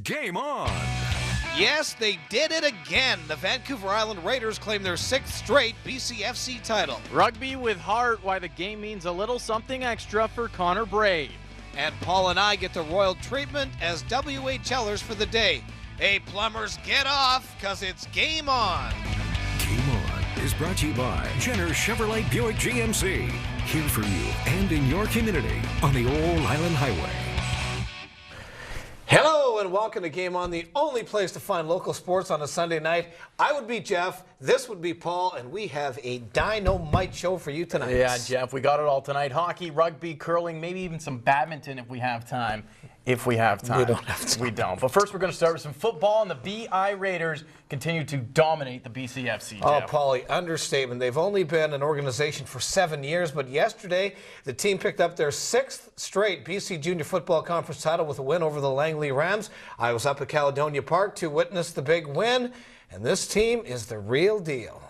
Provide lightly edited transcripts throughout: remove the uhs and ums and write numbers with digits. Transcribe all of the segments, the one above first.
Game On. Yes, they did it again. The Vancouver Island Raiders claim their 6th straight BCFC title. Rugby with heart, why the game means a little something extra for Connor Brade. And Paul and I get the royal treatment as WHLers for the day. Hey, plumbers, get off, because it's Game On. Game On is brought to you by Jenner Chevrolet Buick GMC. Here for you and in your community on the Old Island Highway. Hello and welcome to Game On, the only place to find local sports on a Sunday night. I would be Jeff, this would be Paul, and we have a dynamite show for you tonight. Yeah, Jeff, we got it all tonight. Hockey, rugby, curling, maybe even some badminton if we have time. If we have time. We don't have time. We don't. But first we're going to start with some football, and the BI Raiders continue to dominate the BCFC, Oh, Jeff. Paulie, understatement. They've only been an organization for 7 years, but yesterday the team picked up their 6th straight BC Junior Football Conference title with a win over the Langley Rams. I was up at Caledonia Park to witness the big win, and this team is the real deal.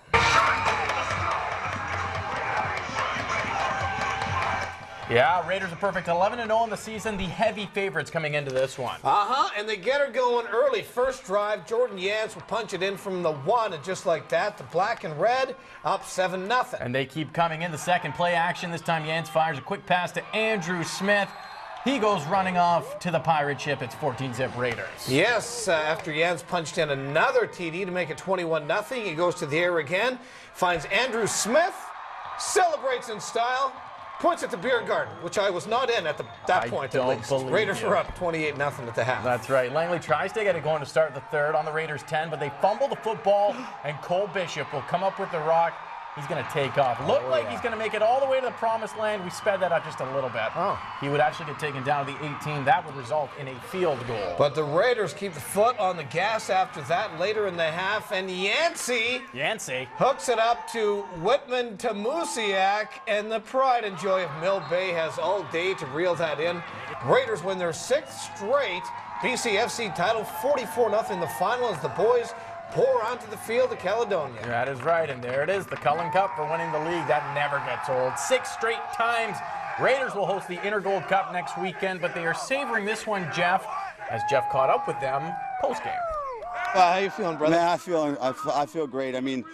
Yeah, Raiders are perfect. 11-0 in the season. The heavy favorites coming into this one. And they get her going early. First drive, Jordan Yance will punch it in from the 1, and just like that, the black and red up 7-0. And they keep coming in the second play action. This time Yance fires a quick pass to Andrew Smith. He goes running off to the pirate ship. It's 14-zip Raiders. Yes, after Yance punched in another TD to make it 21-0, he goes to the air again, finds Andrew Smith, celebrates in style, points at the beer garden, which I was not in at that point at least. Raiders were up 28-0 at the half. That's right. Langley tries to get it going to start the third on the Raiders 10, but they fumble the football, and Cole Bishop will come up with the rock. He's going to take off. Looked like he's going to make it all the way to the promised land. We sped that up just a little bit. He would actually get taken down to the 18. That would result in a field goal. But the Raiders keep the foot on the gas after that later in the half, and Yancey hooks it up to Whitman Tamusiak, and the pride and joy of Mill Bay has all day to reel that in. Raiders win their 6th straight BCFC title, 44-0 in the final as the boys pour onto the field of Caledonia. That is right, and there it is, the Cullen Cup for winning the league. That never gets old. 6 straight times. Raiders will host the Intergold Cup next weekend, but they are savoring this one, Jeff, as Jeff caught up with them post-game. How you feeling, brother? Man, I feel great. I mean,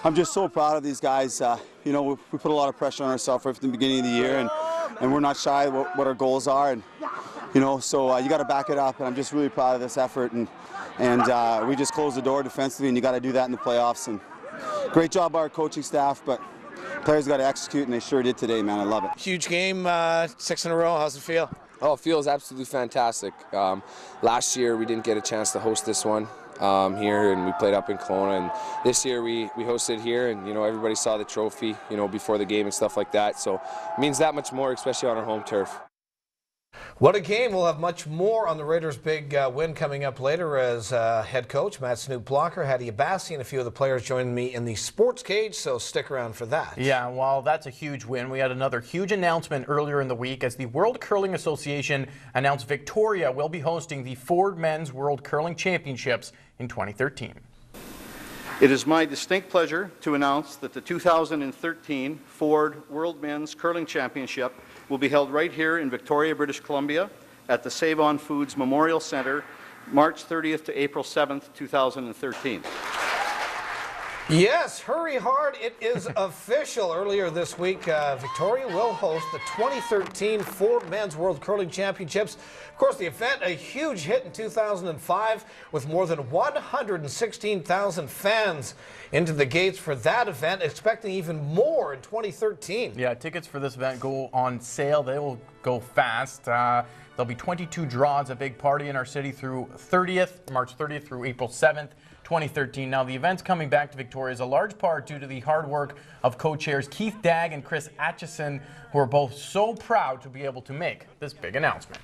I'm just so proud of these guys. You know, we put a lot of pressure on ourselves right from the beginning of the year, and we're not shy of what our goals are, and you know, so you got to back it up, and I'm just really proud of this effort, and we just closed the door defensively, and you got to do that in the playoffs. And great job by our coaching staff, but players got to execute, and they sure did today, man. I love it. Huge game, 6 in a row. How's it feel? Oh, it feels absolutely fantastic. Last year we didn't get a chance to host this one here, and we played up in Kelowna. And this year we hosted here, and you know, everybody saw the trophy, you know, before the game and stuff like that. So it means that much more, especially on our home turf. What a game. We'll have much more on the Raiders' big win coming up later as head coach Matt Snoop Blocker, Hattie Abbasi, and a few of the players joined me in the sports cage, so stick around for that. Yeah, well, that's a huge win. We had another huge announcement earlier in the week as the World Curling Association announced Victoria will be hosting the Ford Men's World Curling Championships in 2013. It is my distinct pleasure to announce that the 2013 Ford World Men's Curling Championship will be held right here in Victoria, British Columbia at the Save On Foods Memorial Centre, March 30th to April 7th, 2013. Yes, hurry hard, it is official. Earlier this week, Victoria will host the 2013 Ford Men's World Curling Championships. Of course, the event, a huge hit in 2005 with more than 116,000 fans into the gates for that event, expecting even more in 2013. Yeah, tickets for this event go on sale. They will go fast. There'll be 22 draws, a big party in our city through March 30th through April 7th. 2013. Now, the event's coming back to Victoria is a large part due to the hard work of co-chairs Keith Dagg and Chris Atchison, who are both so proud to be able to make this big announcement.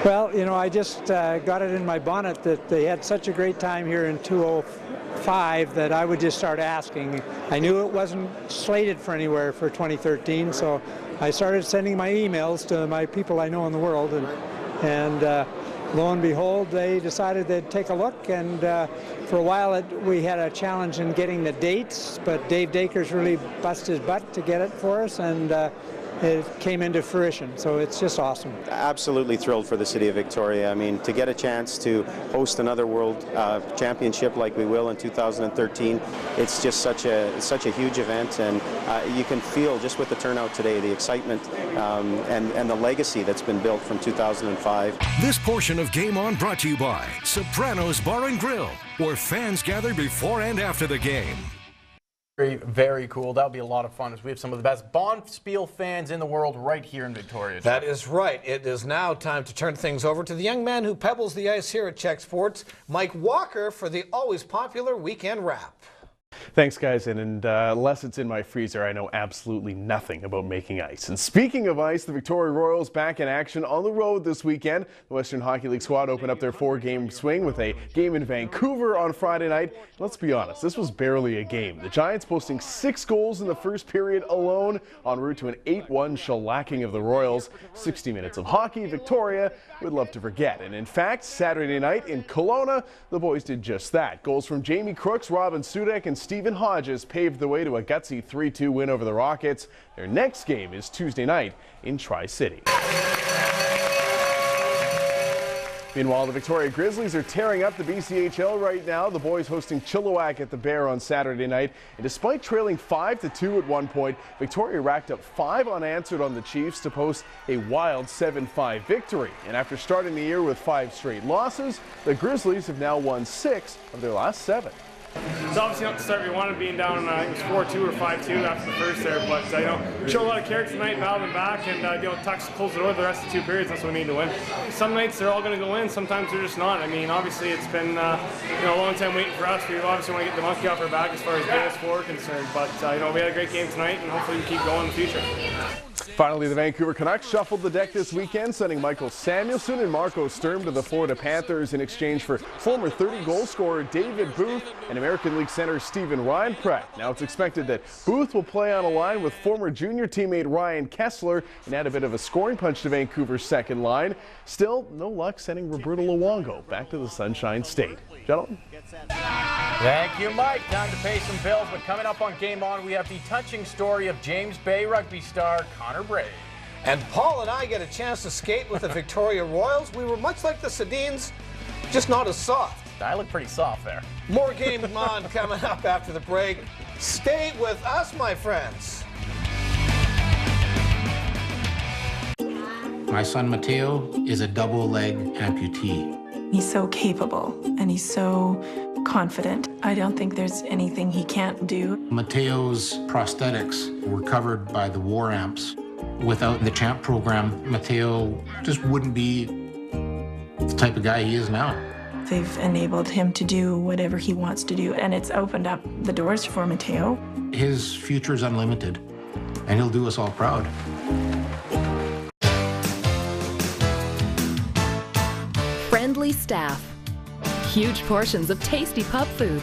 Well, you know, I just got it in my bonnet that they had such a great time here in 2005 that I would just start asking. I knew it wasn't slated for anywhere for 2013, so I started sending my emails to my people I know in the world, and lo and behold, they decided they'd take a look, and for a while we had a challenge in getting the dates, but Dave Dakers really busted his butt to get it for us, and it came into fruition. So it's just awesome. Absolutely thrilled for the city of Victoria. I mean, to get a chance to host another World Championship like we will in 2013, it's just such a huge event, and you can feel just with the turnout today the excitement and the legacy that's been built from 2005. This portion of Game On brought to you by Sopranos Bar and Grill, where fans gather before and after the game. Very, very cool. That'll be a lot of fun as we have some of the best Bonspiel fans in the world right here in Victoria. That is right. It is now time to turn things over to the young man who pebbles the ice here at Czech Sports, Mike Walker, for the always popular Weekend Wrap. Thanks, guys, and unless it's in my freezer, I know absolutely nothing about making ice. And speaking of ice, the Victoria Royals back in action on the road this weekend. The Western Hockey League squad opened up their 4-game swing with a game in Vancouver on Friday night. Let's be honest, this was barely a game. The Giants posting 6 goals in the first period alone, en route to an 8-1 shellacking of the Royals. 60 minutes of hockey Victoria would love to forget. And in fact, Saturday night in Kelowna, the boys did just that. Goals from Jamie Crooks, Robin Sudek, and Stephen Hodges paved the way to a gutsy 3-2 win over the Rockets. Their next game is Tuesday night in Tri-City. Meanwhile, the Victoria Grizzlies are tearing up the BCHL right now. The boys hosting Chilliwack at the Bear on Saturday night. And despite trailing 5-2 at one point, Victoria racked up 5 unanswered on the Chiefs to post a wild 7-5 victory. And after starting the year with 5 straight losses, the Grizzlies have now won 6 of their last 7. It's obviously not the start we wanted, being down, it was 4-2 or 5-2 after the first there, but we showed a lot of character tonight, battled them back, and Tucks closed the door the rest of the 2 periods. That's what we need to win. Some nights they're all going to go in, sometimes they're just not. I mean, obviously it's been a long time waiting for us. We obviously want to get the monkey off our back as far as Vegas 4 are concerned, but we had a great game tonight, and hopefully we keep going in the future. Finally, the Vancouver Canucks shuffled the deck this weekend, sending Michael Samuelsson and Marco Sturm to the Florida Panthers in exchange for former 30-goal scorer David Booth and American League center Steven Reinprecht. Now it's expected that Booth will play on a line with former junior teammate Ryan Kessler and add a bit of a scoring punch to Vancouver's second line. Still, no luck sending Roberto Luongo back to the Sunshine State. Gentlemen. Thank you, Mike. Time to pay some bills, but coming up on Game On, we have the touching story of James Bay rugby star Connor Bray. And Paul and I get a chance to skate with the Victoria Royals. We were much like the Sedins, just not as soft. I look pretty soft there. More Game On coming up after the break. Stay with us, my friends. My son Mateo is a double-leg amputee. He's so capable and he's so confident. I don't think there's anything he can't do. Mateo's prosthetics were covered by the war amps. Without the CHAMP program, Mateo just wouldn't be the type of guy he is now. They've enabled him to do whatever he wants to do, and it's opened up the doors for Mateo. His future is unlimited, and he'll do us all proud. Friendly staff, huge portions of tasty pub food,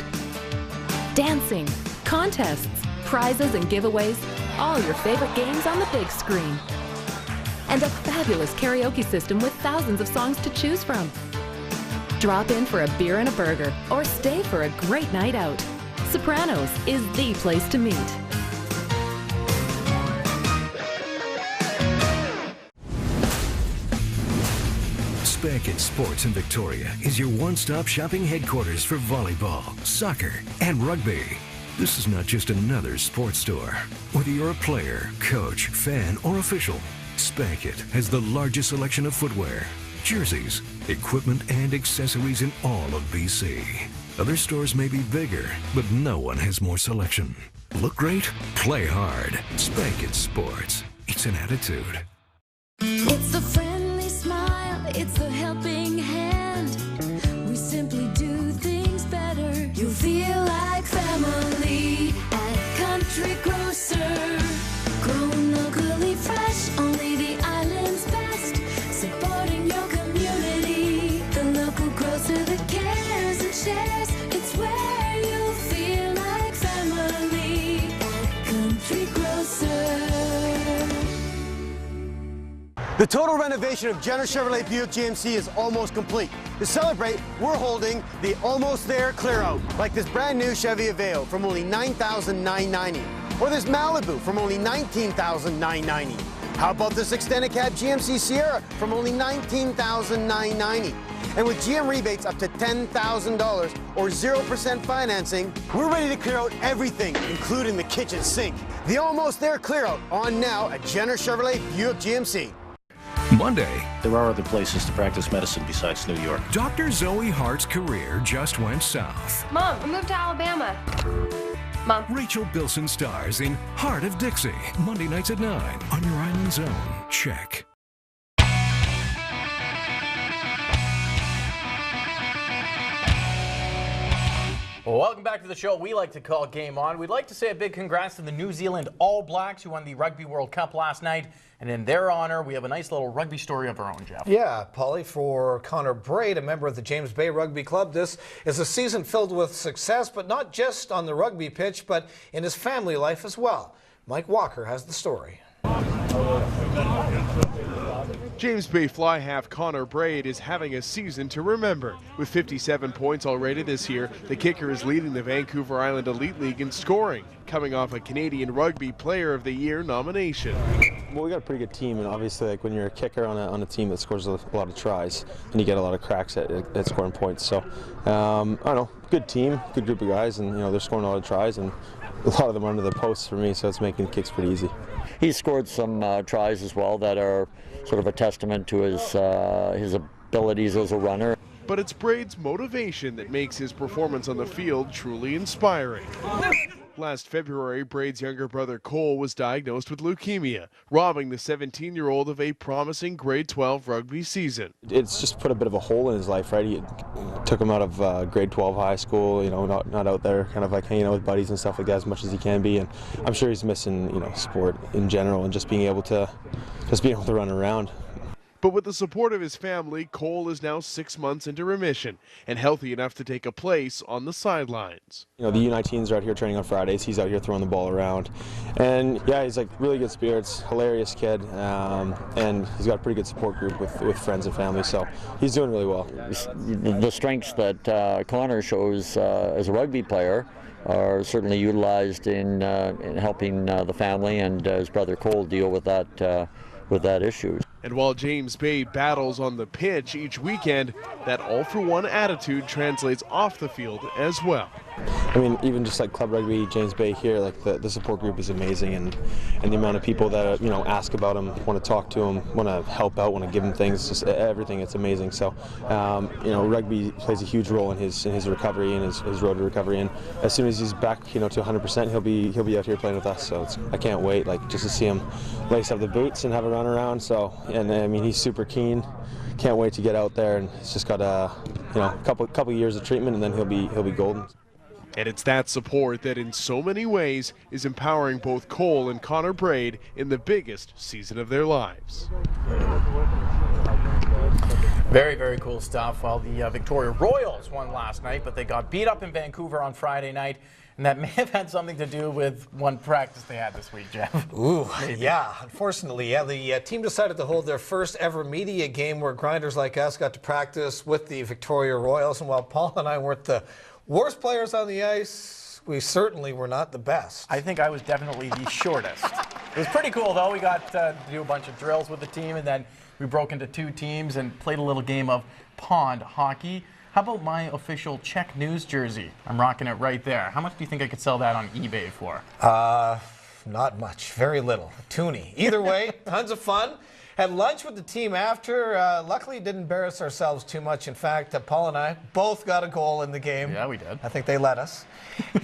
dancing, contests, prizes and giveaways, all your favorite games on the big screen, and a fabulous karaoke system with thousands of songs to choose from. Drop in for a beer and a burger, or stay for a great night out. Sopranos is the place to meet. Spankin' Sports in Victoria is your one-stop shopping headquarters for volleyball, soccer, and rugby. This is not just another sports store. Whether you're a player, coach, fan, or official, Spankit has the largest selection of footwear, jerseys, equipment, and accessories in all of BC. Other stores may be bigger, but no one has more selection. Look great? Play hard. Spankit Sports. It's an attitude. It's the friendly smile, it's the helping hand. We simply do things better. You feel like family at Country Grocer. Grown locally fresh, only the island's best. Supporting your community, the local grocer that cares and shares. It's where you feel like family at Country Grocer. The total renovation of Jenner Chevrolet Buick GMC is almost complete. To celebrate, we're holding the Almost There Clear Out, like this brand new Chevy Aveo from only $9,990, or this Malibu from only $19,990. How about this extended cab GMC Sierra from only $19,990? And with GM rebates up to $10,000 or 0% financing, we're ready to clear out everything, including the kitchen sink. The Almost There clear out on now at Jenner Chevrolet Buick GMC. Monday. There are other places to practice medicine besides New York. Dr. Zoe Hart's career just went south. Mom, I moved to Alabama. Mom. Rachel Bilson stars in Heart of Dixie, Monday nights at 9 on your Island's Own. Check. Well, welcome back to the show we like to call Game On. We'd like to say a big congrats to the New Zealand All Blacks who won the Rugby World Cup last night. And in their honor, we have a nice little rugby story of our own, Jeff. Yeah, Paulie, for Connor Braid, a member of the James Bay Rugby Club, this is a season filled with success, but not just on the rugby pitch, but in his family life as well. Mike Walker has the story. James Bay fly half Connor Braid is having a season to remember. With 57 points already this year, the kicker is leading the Vancouver Island Elite League in scoring, coming off a Canadian Rugby Player of the Year nomination. Well, we got a pretty good team, and obviously, like when you're a kicker on a team that scores a lot of tries, and you get a lot of cracks at scoring points. So, I don't know, good team, good group of guys, and they're scoring a lot of tries, and a lot of them under the posts for me, so it's making the kicks pretty easy. He's scored some tries as well that are sort of a testament to his abilities as a runner. But it's Braid's motivation that makes his performance on the field truly inspiring. Last February, Braid's younger brother Cole was diagnosed with leukemia, robbing the 17-year-old of a promising grade 12 rugby season. It's just put a bit of a hole in his life, right? It took him out of grade 12 high school, not out there kind of like hanging out with buddies and stuff like that as much as he can be. And I'm sure he's missing, sport in general and just being able to run around. But with the support of his family, Cole is now 6 months into remission and healthy enough to take a place on the sidelines. The U19s are out here training on Fridays. He's out here throwing the ball around. And yeah, he's like really good spirits, hilarious kid, and he's got a pretty good support group with friends and family, so he's doing really well. The strengths that Connor shows as a rugby player are certainly utilized in helping the family and his brother Cole deal with that issue. And while James Bay battles on the pitch each weekend, that all-for-one attitude translates off the field as well. I mean, even just like club rugby, James Bay here, like the support group is amazing, and the amount of people that ask about him, want to talk to him, want to help out, want to give him things, just everything. It's amazing. So, rugby plays a huge role in his recovery and his road to recovery. And as soon as he's back, to 100%, he'll be out here playing with us. So I can't wait, just to see him lace up the boots and have a run around. So, and I mean, he's super keen. Can't wait to get out there, and he's just got a couple years of treatment, and then he'll be golden. And it's that support that in so many ways is empowering both Cole and Connor Braid in the biggest season of their lives. Very, very cool stuff. Well, the Victoria Royals won last night, but they got beat up in Vancouver on Friday night. And that may have had something to do with one practice they had this week, Jeff. Ooh, yeah, unfortunately, yeah. The team decided to hold their first ever media game where grinders like us got to practice with the Victoria Royals. And while Paul and I weren't the worst players on the ice, we certainly were not the best. I think I was definitely the shortest. It was pretty cool, though. We got to do a bunch of drills with the team, and then we broke into two teams and played a little game of pond hockey. How about my official Czech News jersey? I'm rocking it right there. How much do you think I could sell that on eBay for? Not much. Very little. Toonie. Either way, tons of fun. Had lunch with the team after. Luckily, didn't embarrass ourselves too much. In fact, Paul and I both got a goal in the game. Yeah, we did. I think they let us.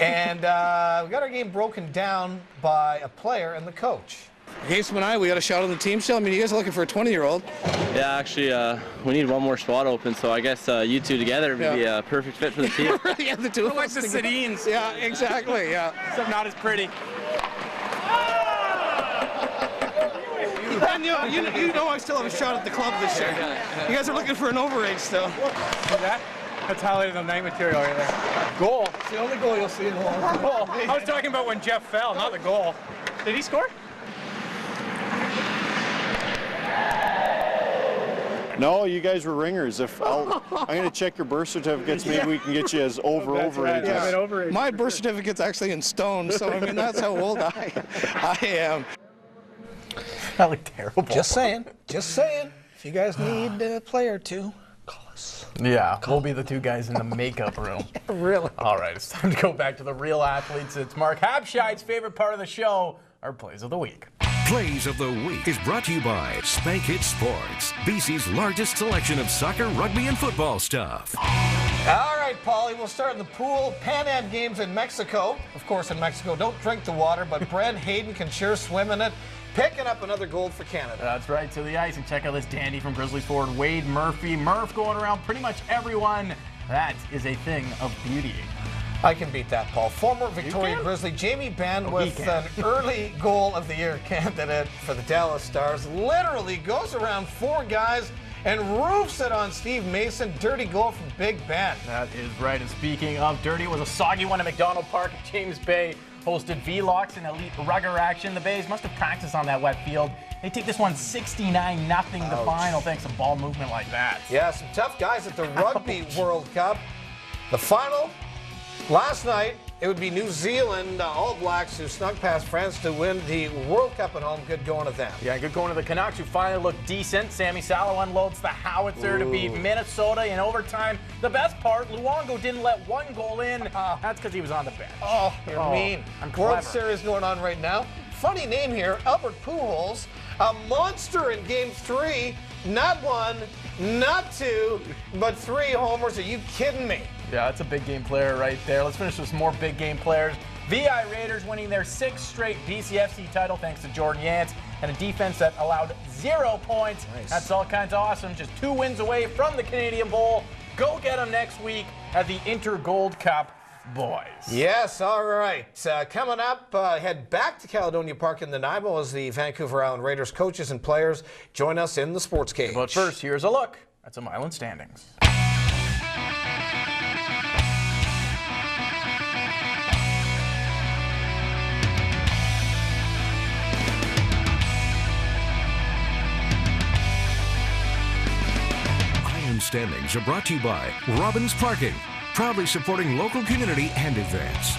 And we got our game broken down by a player and the coach. Gaseman and I, we got a shot on the team still. I mean, you guys are looking for a 20-year-old. Yeah, actually, we need one more spot open, so I guess you two together would be a perfect fit for the team. Yeah, the two of us. Like the Sedines. Yeah, exactly, yeah. Except not as pretty. And you know I still have a shot at the club this year. You guys are looking for an overage still. That's Holiday of the Night material right there. Goal. It's the only goal you'll see in the long time. Goal. I was talking about when Jeff fell, not the goal. Did he score? No, you guys were ringers. I'm going to check your birth certificates. Maybe we can get you as overages. Yeah, my birth certificate's actually in stone, so I mean that's how old I am. That looked terrible. Just saying. Just saying. If you guys need a player or two, call us. Yeah, we'll be the two guys in the makeup room. Really? All right, it's time to go back to the real athletes. It's Mark Habscheid's favorite part of the show, our Plays of the Week. Plays of the Week is brought to you by Spank It Sports, BC's largest selection of soccer, rugby, and football stuff. All right, Paulie, we'll start in the pool. Pan Am Games in Mexico. Of course, in Mexico, don't drink the water, but Brent Hayden can sure swim in it. Picking up another gold for Canada. That's right, to the ice. And check out this dandy from Grizzlies forward Wade Murphy. Murph going around pretty much everyone. That is a thing of beauty. I can beat that, Paul. Former Victoria Grizzly Jamie Benn with an early goal of the year candidate for the Dallas Stars literally goes around 4 guys and roofs it on Steve Mason. Dirty goal from Big Ben. That is right. And speaking of dirty, it was a soggy one at McDonald Park at James Bay. Hosted V-Locks in elite rugger action. The Bays must have practiced on that wet field. They take this one 69-0 the final thanks to ball movement like that. Yeah, some tough guys at the Rugby World Cup. The final, last night, it would be New Zealand All Blacks who snuck past France to win the World Cup at home. Good going to them. Yeah, good going to the Canucks, who finally look decent. Sammy Salo unloads the howitzer to beat Minnesota in overtime. The best part, Luongo didn't let one goal in. That's because he was on the bench. Oh, you're mean. I'm World clever. Series going on right now. Funny name here, Albert Pujols, a monster in Game 3. Not 1, not 2, but 3 homers. Are you kidding me? Yeah, that's a big game player right there. Let's finish with some more big game players. VI Raiders winning their 6th straight BCFC title thanks to Jordan Yance and a defense that allowed 0 points. Nice. That's all kinds of awesome. Just 2 wins away from the Canadian Bowl. Go get them next week at the Inter Gold Cup, boys. Yes, all right. Coming up, head back to Caledonia Park in Nanaimo as the Vancouver Island Raiders coaches and players join us in the Sports Cage. But first, here's a look at some Island standings. Standings are brought to you by Robbins Parking, proudly supporting local community and events.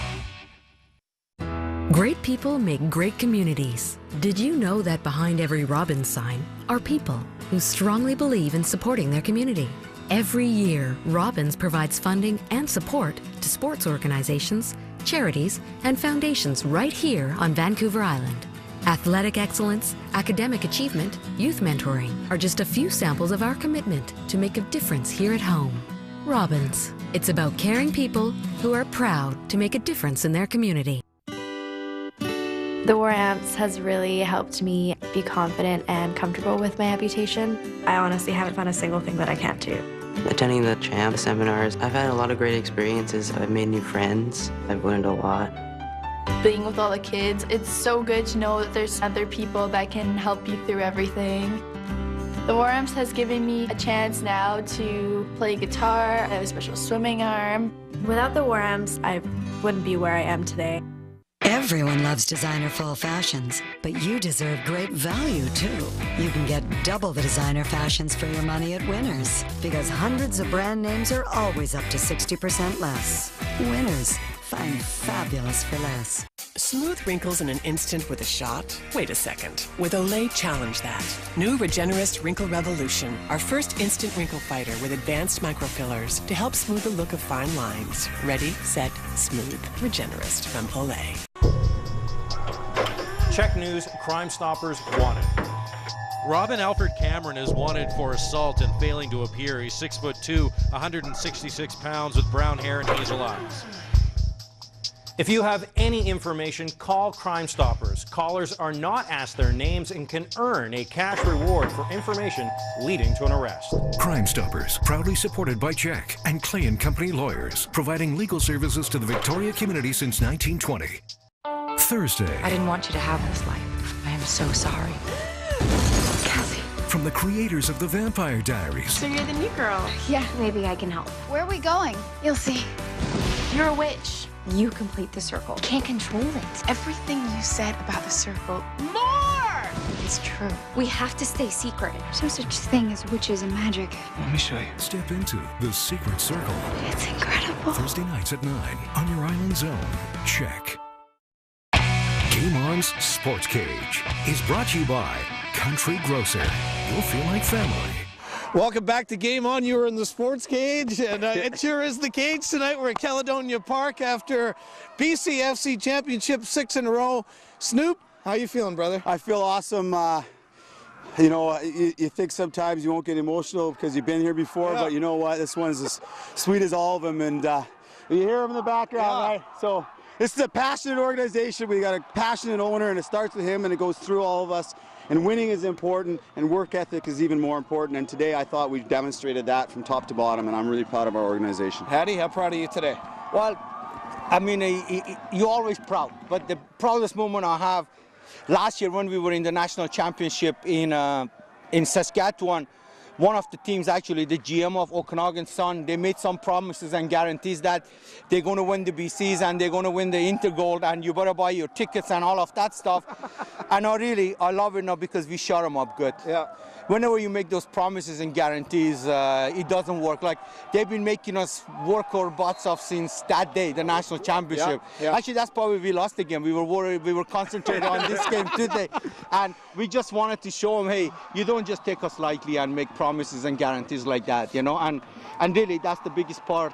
Great people make great communities. Did you know that behind every Robbins sign are people who strongly believe in supporting their community? Every year, Robbins provides funding and support to sports organizations, charities, and foundations right here on Vancouver Island. Athletic excellence, academic achievement, youth mentoring are just a few samples of our commitment to make a difference here at home. Robbins, it's about caring people who are proud to make a difference in their community. The War Amps has really helped me be confident and comfortable with my amputation. I honestly haven't found a single thing that I can't do. Attending the CHAMP seminars, I've had a lot of great experiences. I've made new friends. I've learned a lot. Being with all the kids, it's so good to know that there's other people that can help you through everything. The War Amps has given me a chance now to play guitar. I have a special swimming arm. Without the War Amps, I wouldn't be where I am today. Everyone loves designer fall fashions, but you deserve great value too. You can get double the designer fashions for your money at Winners, because hundreds of brand names are always up to 60% less. Winners, find fabulous for less. Smooth wrinkles in an instant with a shot? Wait a second. With Olay, challenge that. New Regenerist Wrinkle Revolution, our first instant wrinkle fighter with advanced microfillers to help smooth the look of fine lines. Ready, set, smooth. Regenerist from Olay. Check News, Crime Stoppers wanted. Robin Alfred Cameron is wanted for assault and failing to appear. He's 6'2", 166 pounds with brown hair and hazel eyes. If you have any information, call Crime Stoppers. Callers are not asked their names and can earn a cash reward for information leading to an arrest. Crime Stoppers, proudly supported by Jack and Clay & Company Lawyers, providing legal services to the Victoria community since 1920. Thursday. I didn't want you to have this life. I am so sorry. Cassie. From the creators of The Vampire Diaries. So you're the new girl. Yeah, maybe I can help. Where are we going? You'll see. You're a witch. You complete the circle. Can't control it. Everything you said about the circle. More! It's true. We have to stay secret. There's no such thing as witches and magic. Let me show you. Step into The Secret Circle. It's incredible. Thursday nights at 9 on your Island Zone. Check. Game On Williams Sports Cage is brought to you by Country Grocer. You'll feel like family. Welcome back to Game On. You are in the Sports Cage, and it sure is the cage tonight. We're at Caledonia Park after BCFC Championship 6 in a row. Snoop, how you feeling, brother? I feel awesome. You know, you think sometimes you won't get emotional because you've been here before, but you know what? This one's as sweet as all of them, and you hear them in the background, right? So this is a passionate organization. We got a passionate owner, and it starts with him, and it goes through all of us. And winning is important, and work ethic is even more important. And today I thought we demonstrated that from top to bottom, and I'm really proud of our organization. Hattie, how proud are you today? Well, I mean, you're always proud, but the proudest moment I have last year when we were in the national championship in Saskatchewan. One of the teams, actually, the GM of Okanagan Sun, they made some promises and guarantees that they're going to win the BCs and they're going to win the Intergold, and you better buy your tickets and all of that stuff. And I love it now because we shut them up good. Yeah. Whenever you make those promises and guarantees, it doesn't work. Like, they've been making us work our butts off since that day, the national championship. Yeah. Actually, that's probably we lost the game. We were worried, we were concentrated on this game today. And we just wanted to show them, hey, you don't just take us lightly and make promises and guarantees like that, you know? And really, that's the biggest part.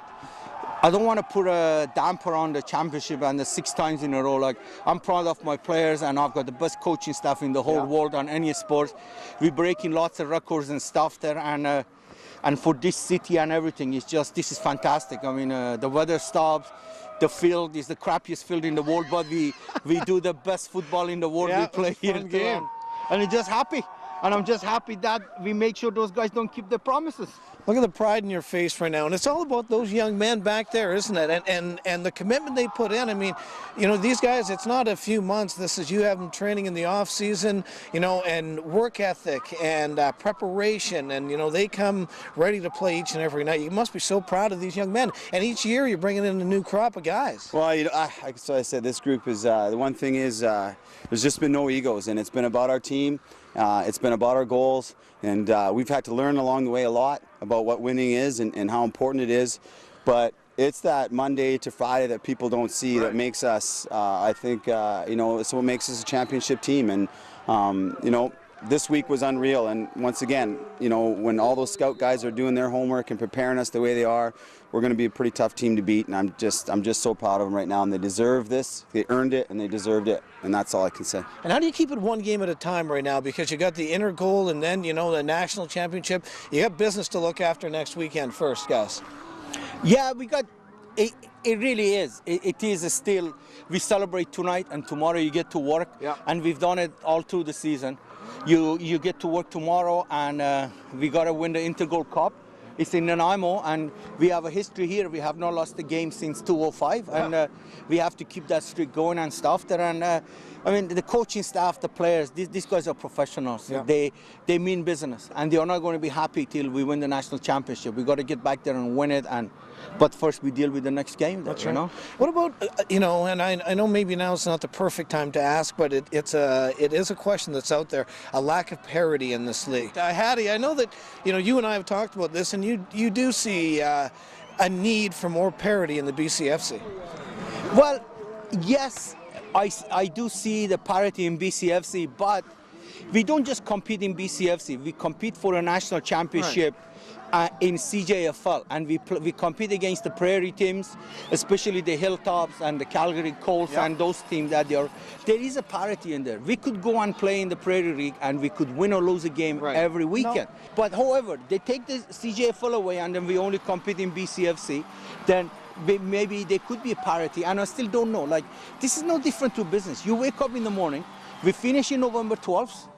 I don't want to put a damper on the championship and the 6 times in a row. Like, I'm proud of my players, and I've got the best coaching staff in the whole world on any sport. We're breaking lots of records and stuff there, and for this city and everything, this is fantastic. I mean, the weather stops. The field is the crappiest field in the world, but we do the best football in the world. We play here today, and I'm just happy. And I'm just happy that we make sure those guys don't keep their promises. Look at the pride in your face right now, and it's all about those young men back there, isn't it? And the commitment they put in. I mean, you know, these guys, it's not a few months. This is, you have them training in the off season, you know, and work ethic and preparation, and you know, they come ready to play each and every night. You must be so proud of these young men. And each year you're bringing in a new crop of guys. Well, you know, so I said, this group is the one thing is there's just been no egos, and it's been about our team. It's been about our goals, and we've had to learn along the way a lot about what winning is and how important it is. But it's that Monday to Friday that people don't see that makes us, I think, you know, it's what makes us a championship team. And, you know, this week was unreal. And once again, you know, when all those scout guys are doing their homework and preparing us the way they are, we're going to be a pretty tough team to beat. And I'm just so proud of them right now. And they deserve this. They earned it, and they deserved it. And that's all I can say. And how do you keep it one game at a time right now? Because you got the Intergold and then, you know, the national championship. You got business to look after next weekend first, guys. Yeah, we got it. It really is. It is still. We celebrate tonight, and tomorrow you get to work. Yeah. And we've done it all through the season. You get to work tomorrow, and we got to win the Intergold Cup. It's in Nanaimo, and we have a history here. We have not lost a game since 2005, and we have to keep that streak going and stuff there. And I mean, the coaching staff, the players, these guys are professionals. Yeah. They mean business, and they are not going to be happy till we win the national championship. We got to get back there and win it, but first we deal with the next game. That's right. You know? What about you know? And I know maybe now it's not the perfect time to ask, but it is a question that's out there. A lack of parity in this league. Hattie, I know that you know you and I have talked about this, and you do see a need for more parity in the BCFC. Well, yes, I do see the parity in BCFC, but we don't just compete in BCFC. We compete for a national championship. Right. In CJFL, and we compete against the prairie teams, especially the Hilltops and the Calgary Colts and those teams that there is a parity in there. We could go and play in the Prairie League and we could win or lose a game every weekend. No. But however, they take the CJFL away and then we only compete in BCFC, then maybe there could be a parity, and I still don't know. Like, this is no different to business. You wake up in the morning, we finish in November 12th,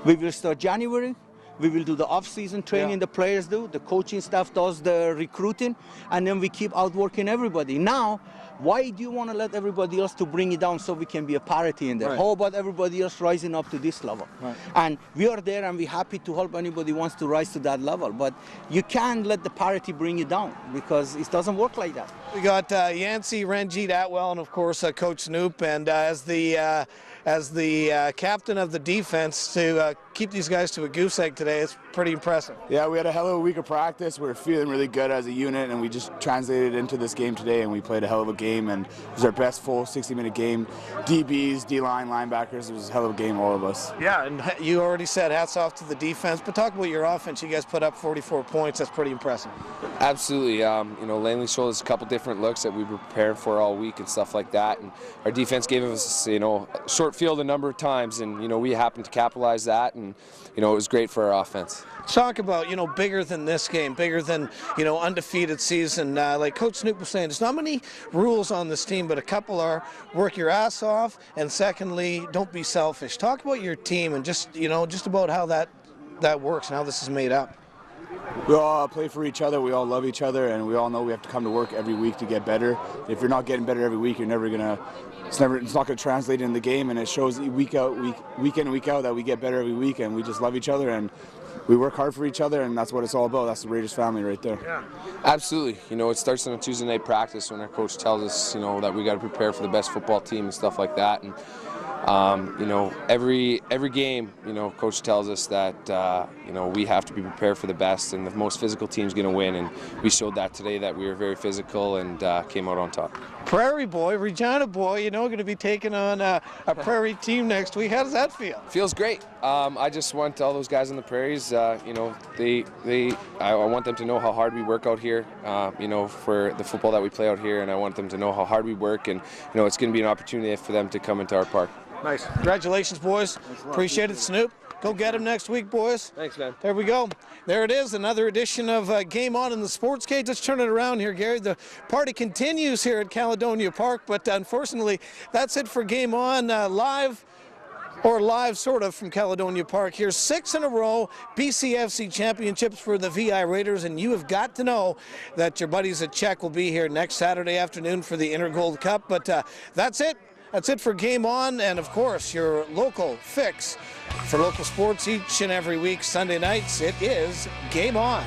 we will start January. We will do the off-season training the players do, the coaching staff does the recruiting, and then we keep outworking everybody. Now, why do you want to let everybody else to bring it down so we can be a parity in there? Right. How about everybody else rising up to this level? Right. And we are there, and we're happy to help anybody who wants to rise to that level. But you can't let the parity bring you down, because it doesn't work like that. We got Yancey, Ranjit Atwell, and of course Coach Snoop, and as the captain of the defense to keep these guys to a goose egg today, it's pretty impressive. Yeah, we had a hell of a week of practice. We were feeling really good as a unit, and we just translated into this game today, and we played a hell of a game, and it was our best full 60-minute game. DBs, D-line, linebackers, it was a hell of a game, all of us. Yeah, and you already said hats off to the defense, but talk about your offense. You guys put up 44 points. That's pretty impressive. Absolutely. You know, Langley showed us a couple different looks that we were preparing for all week and stuff like that, and our defense gave us, you know, a short field a number of times, and, you know, we happened to capitalize that, and, you know, it was great for our offense. Talk about, you know, bigger than this game, bigger than, you know, undefeated season. Like Coach Snoop was saying, there's not many rules on this team, but a couple are work your ass off, and secondly, don't be selfish. Talk about your team and just, you know, just about how that works and how this is made up. We all play for each other, we all love each other, and we all know we have to come to work every week to get better. If you're not getting better every week, you're never gonna, it's not gonna translate in the game, and it shows week in and week out that we get better every week, and we just love each other, and we work hard for each other, and that's what it's all about. That's the Raiders family right there. Yeah. Absolutely. You know, it starts on a Tuesday night practice when our coach tells us, you know, that we got to prepare for the best football team and stuff like that. And you know, every game, you know, coach tells us that you know, we have to be prepared for the best, and the most physical team's going to win. And we showed that today, that we were very physical and came out on top. Prairie boy, Regina boy, you know, going to be taking on a Prairie team next week. How does that feel? Feels great. I just want all those guys on the Prairies, you know, I want them to know how hard we work out here, you know, for the football that we play out here, and I want them to know how hard we work, and, you know, it's going to be an opportunity for them to come into our park. Nice. Congratulations, boys. Appreciate it, Snoop. Go get him next week, boys. Thanks, man. There we go. There it is, another edition of Game On in the Sports Cage. Let's turn it around here, Gary. The party continues here at Caledonia Park, but unfortunately, that's it for Game On live sort of from Caledonia Park. Here's 6 in a row BCFC championships for the VI Raiders, and you have got to know that your buddies at Czech will be here next Saturday afternoon for the Intergold Cup. But that's it. That's it for Game On, and of course, your local fix for local sports each and every week. Sunday nights, it is Game On.